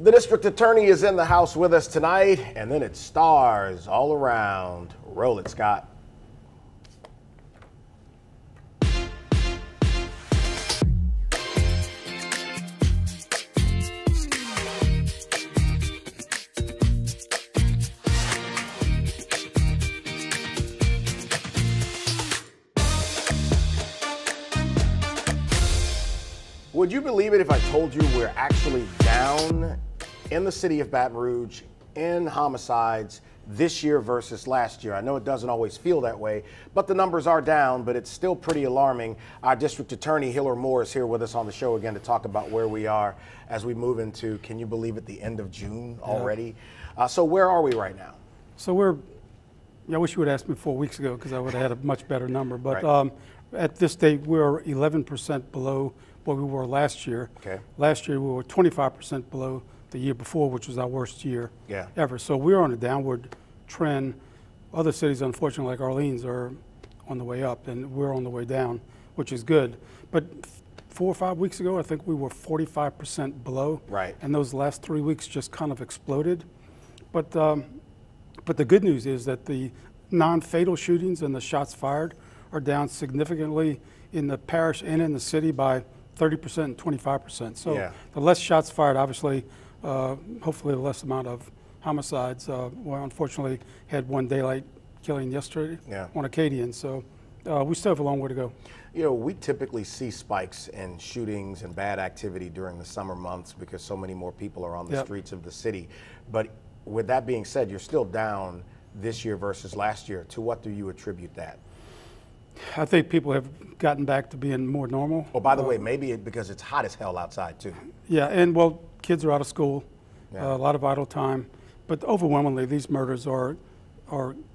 The district attorney is in the house with us tonight, and then it stars all around. Roll it, Scott. Would you believe it if I told you we're actually down in the city of Baton Rouge in homicides this year versus last year? I know it doesn't always feel that way, but the numbers are down, but it's still pretty alarming. Our district attorney, Hiller Moore, is here with us on the show again to talk about where we are as we move into, can you believe it, the end of June already? So where are we right now? So I wish you would have asked me 4 weeks ago because I would have had a much better number. But Right. At this date, we're 11% below what we were last year. Okay. Last year, we were 25% below the year before, which was our worst year Yeah. ever. So we're on a downward trend. Other cities, unfortunately, like Orleans, are on the way up, and we're on the way down, which is good. But 4 or 5 weeks ago, I think we were 45% below. Right. And those last 3 weeks just kind of exploded. But the good news is that the non-fatal shootings and the shots fired are down significantly in the parish and in the city by 30% and 25%. So Yeah. the less shots fired, obviously, hopefully the less amount of homicides. We unfortunately had one daylight killing yesterday on Acadian, so we still have a long way to go. You know, we typically see spikes in shootings and bad activity during the summer months because so many more people are on the streets of the city. But with that being said, you're still down this year versus last year. To what do you attribute that? I think people have gotten back to being more normal. Oh, by the way, maybe because it's hot as hell outside too. Yeah, and well, kids are out of school, Yeah. a lot of idle time, but overwhelmingly these murders are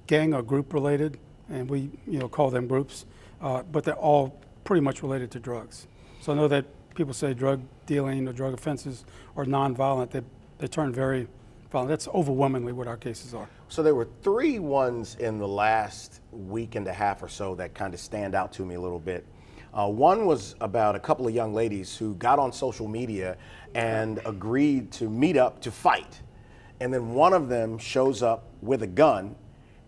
gang or group related, and we call them groups, but they're all pretty much related to drugs. So I know that people say drug dealing or drug offenses are nonviolent. They turn very violent. That's overwhelmingly what our cases are. So there were 3 ones in the last week and a half or so that kind of stand out to me a little bit. One was about a couple of young ladies who got on social media and agreed to meet up to fight. And then one of them shows up with a gun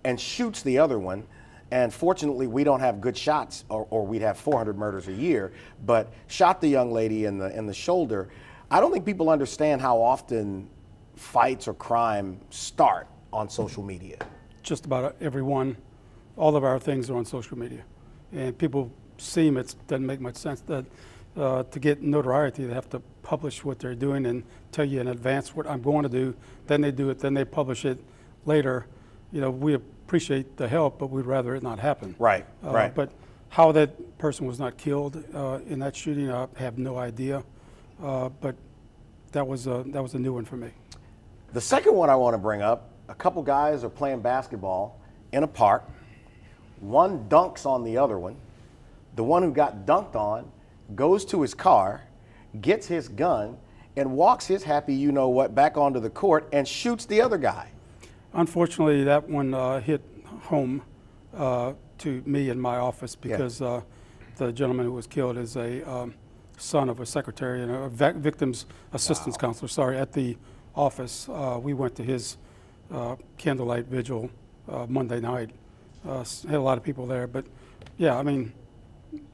and shoots the other one. And fortunately, we don't have good shots, or we'd have 400 murders a year, but shot the young lady in the shoulder. I don't think people understand how often fights or crime start on social media. Just about everyone, all of our things are on social media. And people seem, it doesn't make much sense that to get notoriety, they have to publish what they're doing and tell you in advance what I'm going to do. Then they do it, then they publish it later. You know, we appreciate the help, but we'd rather it not happen. Right, right. But how that person was not killed in that shooting, I have no idea. But that was a new one for me. The second one I want to bring up, a couple guys are playing basketball in a park. One dunks on the other one. The one who got dunked on goes to his car, gets his gun, and walks his happy you-know-what back onto the court and shoots the other guy. Unfortunately, that one hit home to me in my office because the gentleman who was killed is a son of a secretary and a victim's assistance counselor, at the office. We went to his candlelight vigil Monday night. Had a lot of people there, but yeah, I mean,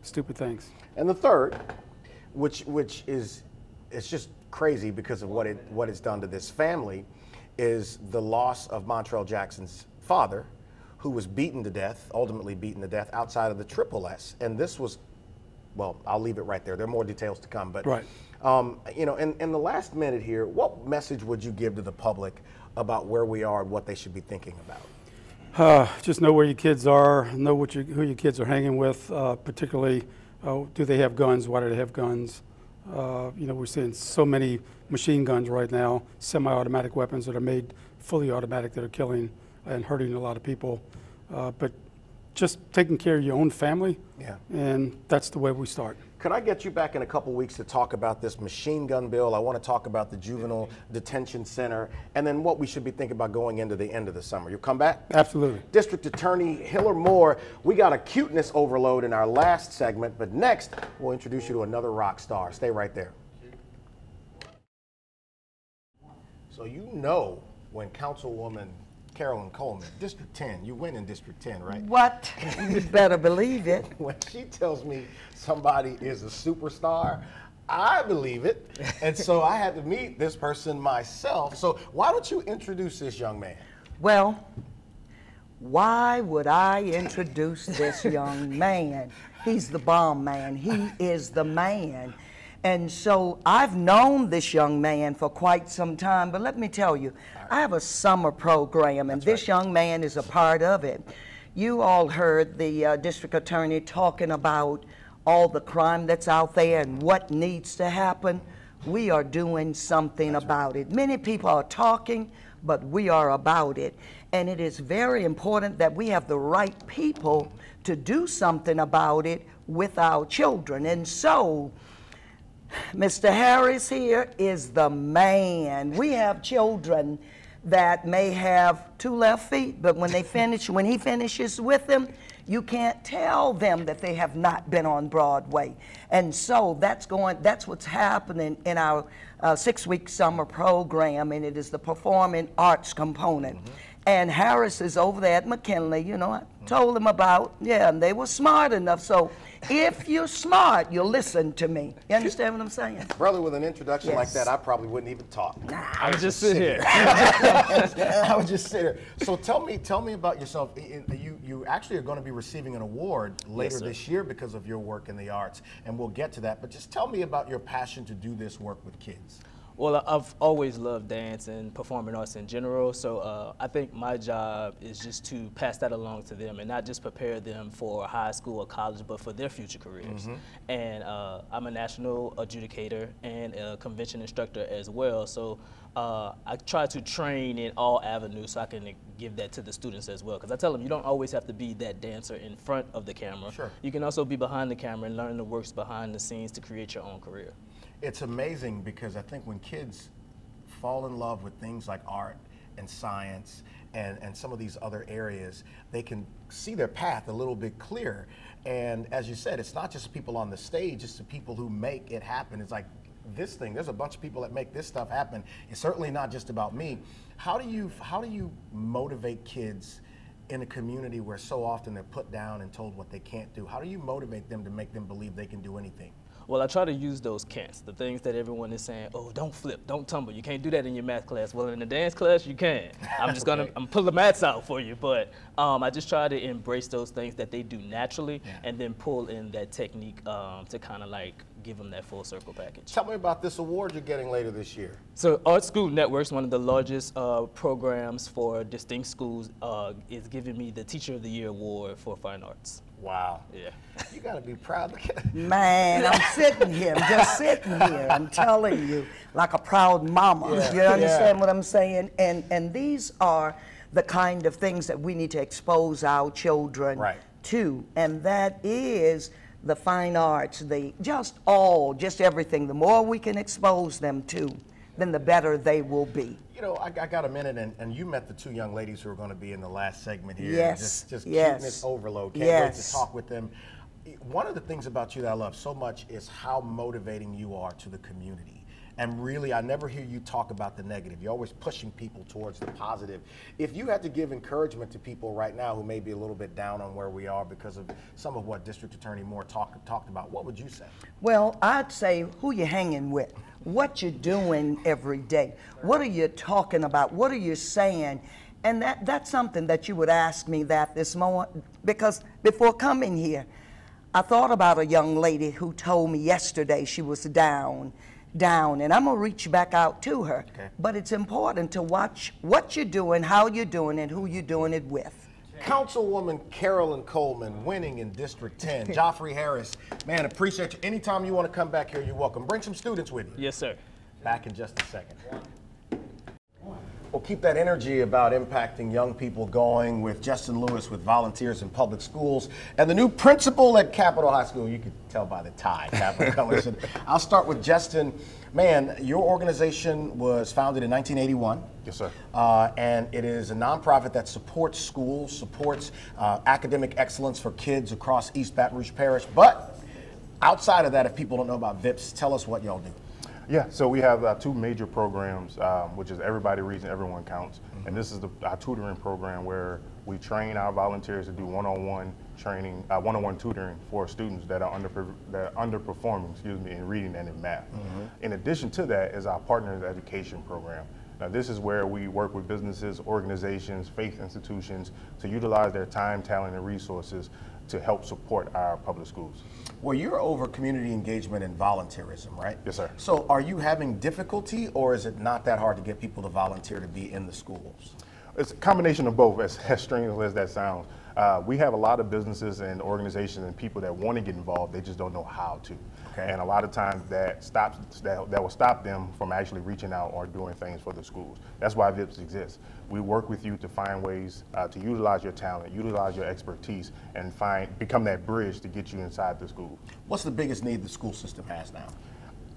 stupid things. And the third, which is, it's just crazy because of what it's done to this family, is the loss of Montrell Jackson's father, who was beaten to death, ultimately beaten to death outside of the Triple S. And this was, well, I'll leave it right there. There are more details to come, but you know, in the last minute here, what message would you give to the public about where we are and what they should be thinking about? Just know where your kids are, know who your kids are hanging with, particularly do they have guns, why do they have guns? You know, we're seeing so many machine guns right now, semi-automatic weapons that are made fully automatic that are killing and hurting a lot of people. But just taking care of your own family, and that's the way we start. Could I get you back in a couple weeks to talk about this machine gun bill? I want to talk about the juvenile detention center and then what we should be thinking about going into the end of the summer. You'll come back? Absolutely. District Attorney Hiller Moore. We got a cuteness overload in our last segment, but next we'll introduce you to another rock star. Stay right there. So you know when Councilwoman Carolyn Coleman, District 10, you win in District 10, right? What? You better believe it. When she tells me somebody is a superstar, I believe it. And so I had to meet this person myself. So why don't you introduce this young man? Well, why would I introduce this young man? He's the bomb man. He is the man. And so I've known this young man for quite some time, but let me tell you, I have a summer program, and this young man is a part of it. You all heard the district attorney talking about all the crime that's out there and what needs to happen. We are doing something about it. Many people are talking, but we are about it. And it is very important that we have the right people to do something about it with our children. And so, Mr. Harris here is the man. We have children that may have 2 left feet, but when he finishes with them, you can't tell them that they have not been on Broadway. And so that's what's happening in our 6-week summer program, and it is the performing arts component. And Harris is over there at McKinley, you know, I told them about, and they were smart enough. So if you're smart, you'll listen to me. You understand what I'm saying? Brother, with an introduction like that, I probably wouldn't even talk. I would just sit here. I would just sit here. So tell me about yourself. You actually are going to be receiving an award later this year because of your work in the arts, and we'll get to that. But just tell me about your passion to do this work with kids. Well, I've always loved dance and performing arts in general, so I think my job is just to pass that along to them and not just prepare them for high school or college, but for their future careers. And I'm a national adjudicator and a convention instructor as well, so I try to train in all avenues so I can give that to the students as well. Because I tell them you don't always have to be that dancer in front of the camera. Sure. You can also be behind the camera and learn the works behind the scenes to create your own career. It's amazing because I think when kids fall in love with things like art and science and some of these other areas, they can see their path a little bit clearer. And as you said, it's not just the people on the stage, it's the people who make it happen. It's like this thing, there's a bunch of people that make this stuff happen. It's certainly not just about me. How do you motivate kids in a community where so often they're put down and told what they can't do? How do you motivate them to make them believe they can do anything? Well, I try to use those can'ts, the things that everyone is saying, oh, don't flip, don't tumble, you can't do that in your math class. Well, in the dance class, you can. I'm just gonna, I'm pull the mats out for you, but I just try to embrace those things that they do naturally and then pull in that technique to kind of like give them that full circle package. Tell me about this award you're getting later this year. So Art School Networks, one of the largest programs for distinct schools, is giving me the Teacher of the Year Award for Fine Arts. Wow. Yeah. You gotta be proud. Man, I'm sitting here, I'm just sitting here, I'm telling you, like a proud mama. You understand what I'm saying? And these are the kind of things that we need to expose our children to, and that is the fine arts, just everything. The more we can expose them to, then the better they will be. You know, I got a minute, and you met the 2 young ladies who are going to be in the last segment here. Yes. Just cuteness overload. Can't wait to talk with them. One of the things about you that I love so much is how motivating you are to the community. And really, I never hear you talk about the negative. You're always pushing people towards the positive. If you had to give encouragement to people right now who may be a little bit down on where we are because of some of what District Attorney Moore talked about, what would you say? Well, I'd say who you hanging with, what you're doing every day, what are you talking about, what are you saying? And that's something that you would ask me that this morning, because before coming here, I thought about a young lady who told me yesterday she was down, and I'm gonna reach back out to her. But it's important to watch what you're doing, how you're doing, and who you're doing it with. Councilwoman Carolyn Coleman winning in District 10. Joffrey Harris, man, appreciate you. Anytime you want to come back here, you're welcome. Bring some students with you. Yes, sir. Back in just a second. We'll keep that energy about impacting young people going with Justin Lewis with Volunteers in Public Schools and the new principal at Capitol High School. You can tell by the tie, Capitol colors. And I'll start with Justin. Man, your organization was founded in 1981. Yes, sir. And it is a nonprofit that supports schools, supports academic excellence for kids across East Baton Rouge Parish. But outside of that, if people don't know about VIPS, tell us what y'all do. Yeah, so we have two major programs, which is Everybody Reads and Everyone Counts. And this is our tutoring program where we train our volunteers to do one-on-one training, one-on-one tutoring for students that are underperforming, in reading and in math. In addition to that is our Partners Education program. Now, this is where we work with businesses, organizations, faith institutions to utilize their time, talent, and resources to help support our public schools. Well, you're over community engagement and volunteerism, right? Yes, sir. So are you having difficulty, or is it not that hard to get people to volunteer to be in the schools? It's a combination of both, as strange as that sounds. We have a lot of businesses and organizations and people that want to get involved, they just don't know how to. Okay. And a lot of times that will stop them from actually reaching out or doing things for the schools. That's why VIPS exists. We work with you to find ways to utilize your talent, utilize your expertise, and become that bridge to get you inside the school. What's the biggest need the school system has now?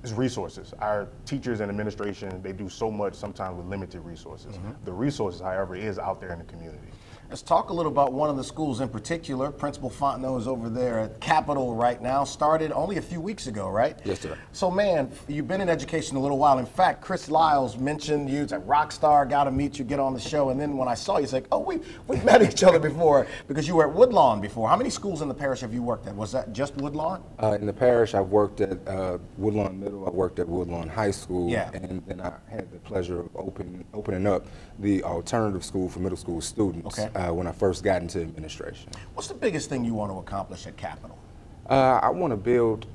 It's resources. Our teachers and administration, they do so much sometimes with limited resources. The resources, however, is out there in the community. Let's talk a little about one of the schools in particular. Principal Fontenot is over there at Capitol right now. Started only a few weeks ago, right? Yes, sir. So, man, you've been in education a little while. In fact, Chris Lyles mentioned you. It's a rock star, got to meet you, get on the show. And then when I saw you, it's like, oh, we've met each other before because you were at Woodlawn before. How many schools in the parish have you worked at? Was that just Woodlawn? In the parish, I've worked at Woodlawn Middle, I worked at Woodlawn High School, Yeah. and then I had the pleasure of opening up the alternative school for middle school students when I first got into administration. What's the biggest thing you want to accomplish at Capitol? I want to build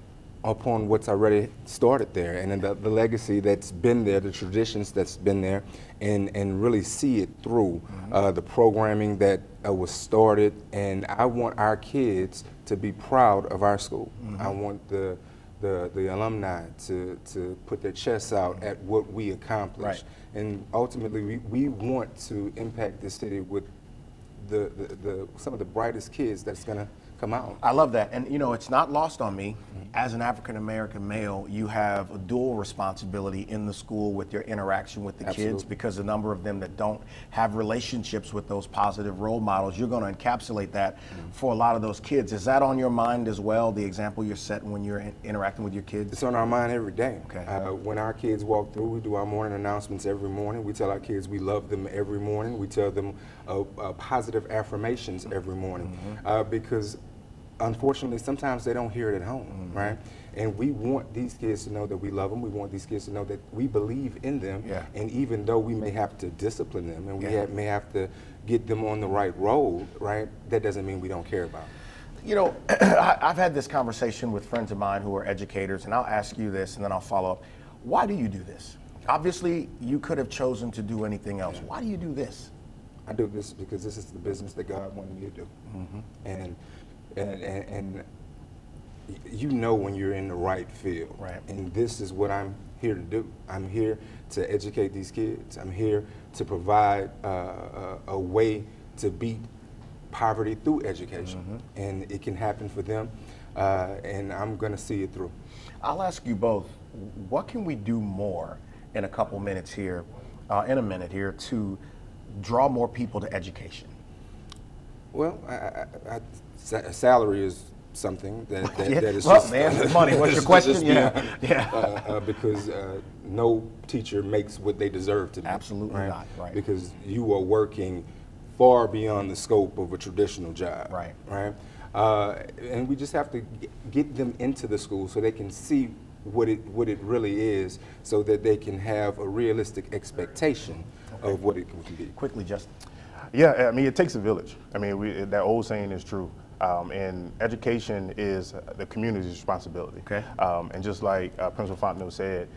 upon what's already started there, and then the legacy that's been there, the traditions that's been there, and really see it through. The programming that was started, and I want our kids to be proud of our school. I want the alumni to put their chests out at what we accomplished. Right. And ultimately, we want to impact the city with some of the brightest kids that's going to come out. I love that. And, you know, it's not lost on me. As an African-American male, you have a dual responsibility in the school with your interaction with the kids, Absolutely. because the number of them that don't have relationships with those positive role models, you're going to encapsulate that for a lot of those kids. Is that on your mind as well, the example you're setting when you're interacting with your kids? It's on our mind every day. Okay. When our kids walk through, we do our morning announcements every morning. We tell our kids we love them every morning. We tell them positive affirmations every morning because unfortunately, sometimes they don't hear it at home, right? And we want these kids to know that we love them. We want these kids to know that we believe in them. Yeah. And even though we may have to discipline them and we may have to get them on the right road, right? That doesn't mean we don't care about them. You know, I've had this conversation with friends of mine who are educators, and I'll ask you this and then I'll follow up. Why do you do this? Obviously, you could have chosen to do anything else. Why do you do this? I do this because this is the business that God wanted me to do. And you know when you're in the right field. Right. And this is what I'm here to do. I'm here to educate these kids. I'm here to provide a way to beat poverty through education. And it can happen for them, and I'm going to see it through. I'll ask you both, what can we do more in a couple minutes here, in a minute here, to draw more people to education? Well, salary is something that is well, just man, money. What's your question? just Yeah. because no teacher makes what they deserve to make. Absolutely not, right. Because you are working far beyond the scope of a traditional job. Right. Right. And we just have to get them into the school so they can see what it really is, so that they can have a realistic expectation of what it can be. Quickly, Justin. Yeah, I mean, it takes a village. I mean, that old saying is true. And education is the community's responsibility. Okay. And just like Principal Fontenot said,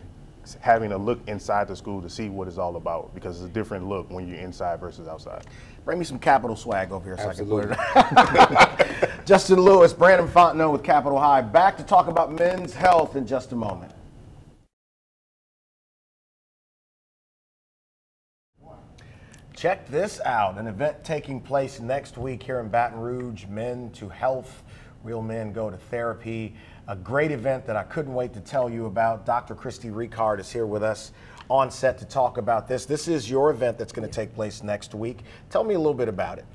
having a look inside the school to see what it's all about, because it's a different look when you're inside versus outside. Bring me some Capitol swag over here so Absolutely. I can put it. Justin Lewis, Brandon Fontenot with Capitol High. Back to talk about men's health in just a moment. Check this out, an event taking place next week here in Baton Rouge, Men to Health, Real Men Go to Therapy. A great event that I couldn't wait to tell you about. Dr. Christy Ricard is here with us on set to talk about this. This is your event that's going to take place next week. Tell me a little bit about it.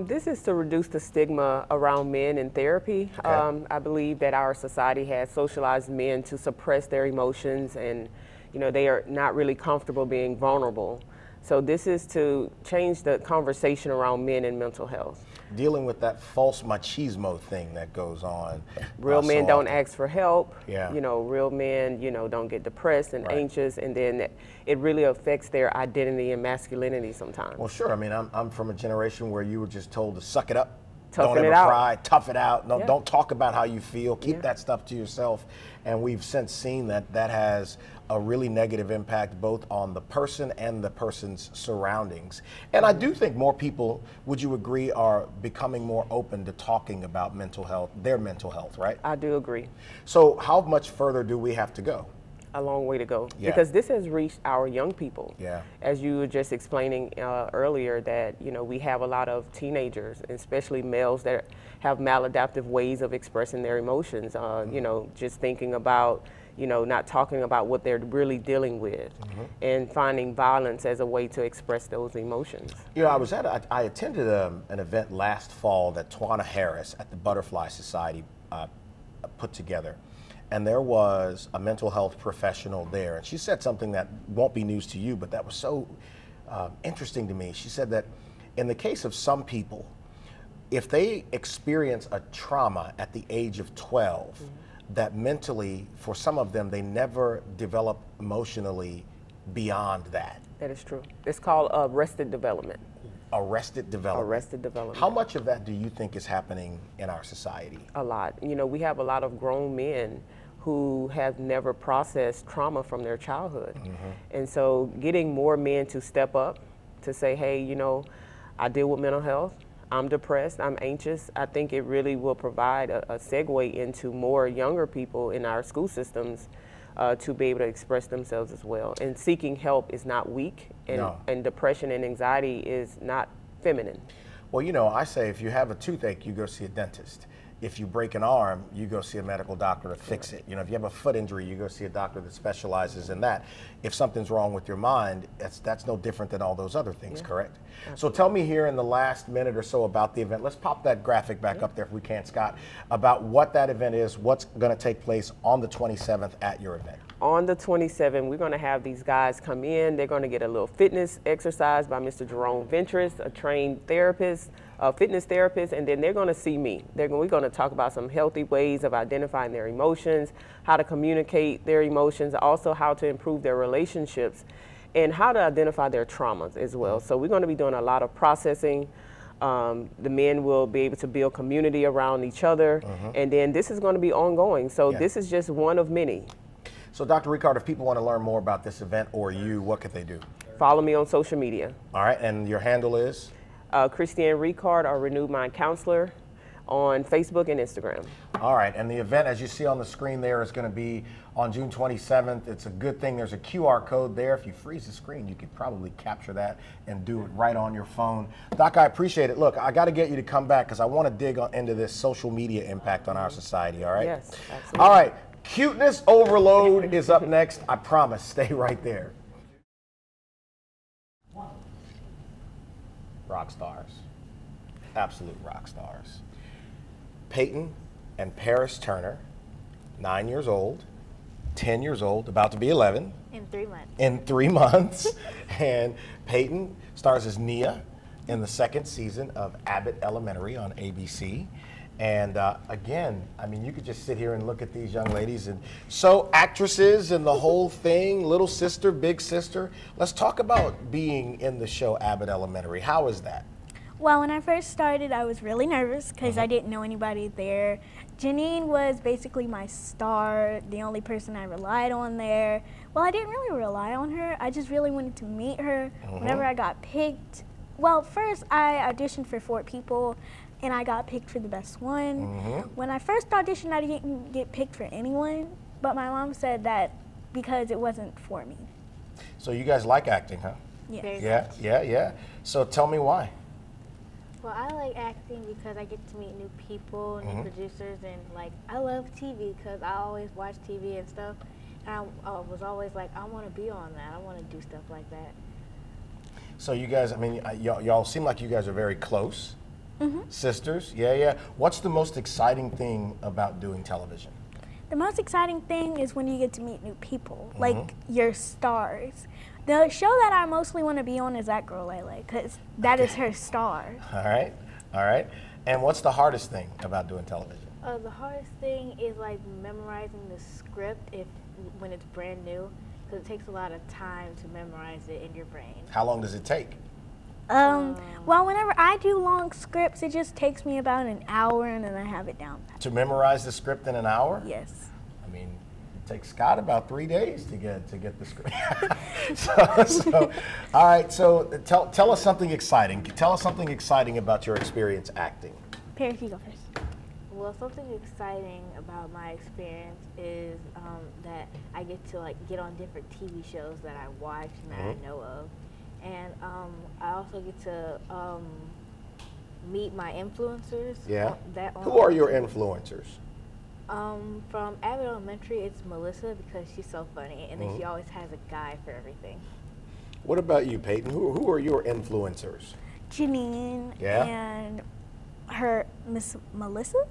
This is to reduce the stigma around men in therapy. Okay. I believe that our society has socialized men to suppress their emotions, and they are not really comfortable being vulnerable. So this is to change the conversation around men and mental health. Dealing with that false machismo thing that goes on. Real men so don't often. ask for help. Yeah. Real men, don't get depressed and Right. anxious, and then it really affects their identity and masculinity sometimes. Well, sure. I mean, I'm from a generation where you were just told to suck it up. Toughen don't it ever out. cry, tough it out. No, Yeah. don't talk about how you feel. Keep Yeah. that stuff to yourself. And we've since seen that that has a really negative impact both on the person and the person's surroundings. And I do think more people, would you agree, are becoming more open to talking about mental health, their mental health, right? I do agree. So how much further do we have to go? A long way to go, Yeah. because this has reached our young people. Yeah. As you were just explaining earlier, that we have a lot of teenagers, especially males, that have maladaptive ways of expressing their emotions. Just thinking about not talking about what they're really dealing with, and finding violence as a way to express those emotions. I attended an event last fall that Twana Harris at the Butterfly Society put together. And there was a mental health professional there. And she said something that won't be news to you, but that was so interesting to me. She said that in the case of some people, if they experience a trauma at the age of 12, that mentally, for some of them, they never develop emotionally beyond that. That is true. It's called arrested development. Arrested development. Arrested development. How much of that do you think is happening in our society? A lot. We have a lot of grown men who have never processed trauma from their childhood. And so getting more men to step up, to say, hey, I deal with mental health, I'm depressed, I'm anxious, I think it really will provide a segue into more younger people in our school systems to be able to express themselves as well. And seeking help is not weak, and, No. and depression and anxiety is not feminine. Well, I say if you have a toothache, you go see a dentist. If you break an arm, you go see a medical doctor to fix it. If you have a foot injury, you go see a doctor that specializes in that. If something's wrong with your mind, that's no different than all those other things, correct? So tell me here in the last minute or so about the event. Let's pop that graphic back up there if we can, Scott, about what that event is, what's going to take place on the 27th at your event. On the 27th, we're going to have these guys come in. They're going to get a little fitness exercise by Mr. Jerome Ventress, a trained therapist, a fitness therapist, and then they're going to see me. We're going to talk about some healthy ways of identifying their emotions, how to communicate their emotions, also how to improve their relationships, and how to identify their traumas as well. So we're going to be doing a lot of processing. The men will be able to build community around each other, and then this is going to be ongoing. So this is just one of many. So Dr. Ricard, if people want to learn more about this event or you, what could they do? Follow me on social media. All right, and your handle is? Christiane Ricard, our Renewed Mind Counselor, on Facebook and Instagram. All right, and the event, as you see on the screen there, is going to be on June 27th. It's a good thing there's a QR code there. If you freeze the screen, you could probably capture that and do it right on your phone. Doc, I appreciate it. Look, I got to get you to come back because I want to dig into this social media impact on our society, all right? Yes, absolutely. All right, Cuteness Overload is up next. I promise, stay right there. Rock stars, absolute rock stars. Peyton and Paris Turner, 9 years old, 10 years old, about to be 11. In 3 months. In 3 months. And Peyton stars as Nia in the second season of Abbott Elementary on ABC. And again, I mean, you could just sit here and look at these young ladies, and so actresses and the whole thing, little sister, big sister. Let's talk about being in the show Abbott Elementary. How is that? Well, when I first started, I was really nervous because I didn't know anybody there. Janine was basically my star, the only person I relied on there. Well, I didn't really rely on her. I just really wanted to meet her. Whenever I got picked, well, first I auditioned for 4 people, and I got picked for the best one. When I first auditioned, I didn't get picked for anyone, but my mom said that because it wasn't for me. So you guys like acting, huh? Yes. Yeah. So tell me why. Well, I like acting because I get to meet new people, new producers, and like I love TV because I always watch TV and stuff. And I was always like, I want to be on that. I want to do stuff like that. So you guys, I mean, y'all seem like you guys are very close. Sisters, yeah. What's the most exciting thing about doing television? The most exciting thing is when you get to meet new people, like your stars. The show that I mostly want to be on is That Girl Lele, because that is her star. All right. And what's the hardest thing about doing television? The hardest thing is like memorizing the script when it's brand new, because it takes a lot of time to memorize it in your brain. How long does it take? Well, whenever I do long scripts, it just takes me about an hour, and then I have it down. To memorize the script in an hour? Yes. I mean, it takes Scott about 3 days to get the script. so, all right. So tell us something exciting. Tell us something exciting about your experience acting. Paris, you go first. Well, something exciting about my experience is that I get to like get on different TV shows that I watch and that I know of, and I also get to meet my influencers. Yeah. Who are your influencers? From Abbott Elementary, it's Melissa because she's so funny, and then she always has a guy for everything. What about you, Peyton? Who are your influencers? Janine Yeah. and her Miss Melissa.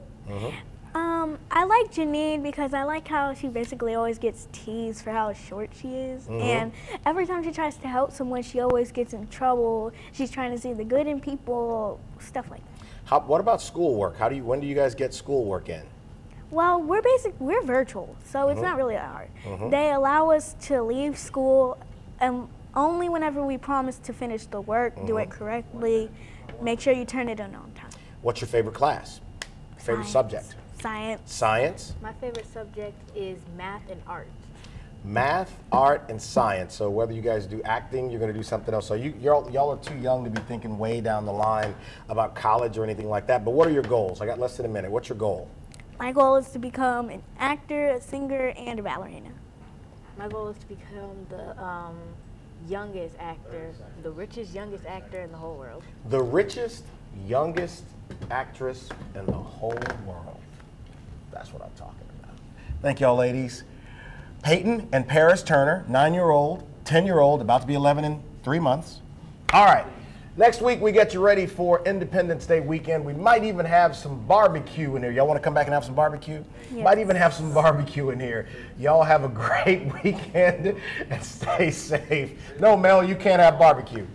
I like Janine because I like how she basically always gets teased for how short she is. And every time she tries to help someone, she always gets in trouble. She's trying to see the good in people, stuff like that. What about schoolwork? When do you guys get schoolwork in? Well, we're virtual, so it's not really that hard. They allow us to leave school and only whenever we promise to finish the work, do it correctly, make sure you turn it in on time. What's your favorite class? Favorite subject? Science. Science? My favorite subject is math and art. Math, art, and science. So whether you guys do acting, you're going to do something else. So y'all are too young to be thinking way down the line about college or anything like that. But what are your goals? I got less than a minute. What's your goal? My goal is to become an actor, a singer, and a ballerina. My goal is to become the youngest actor, the richest youngest actor in the whole world. The richest, youngest actress in the whole world. That's what I'm talking about. Thank y'all, ladies. Peyton and Paris Turner, 9-year-old, 10-year-old, about to be 11 in 3 months. All right. Next week, we get you ready for Independence Day weekend. We might even have some barbecue in here. Y'all want to come back and have some barbecue? Yes. Might even have some barbecue in here. Y'all have a great weekend and stay safe. No, Mel, you can't have barbecue.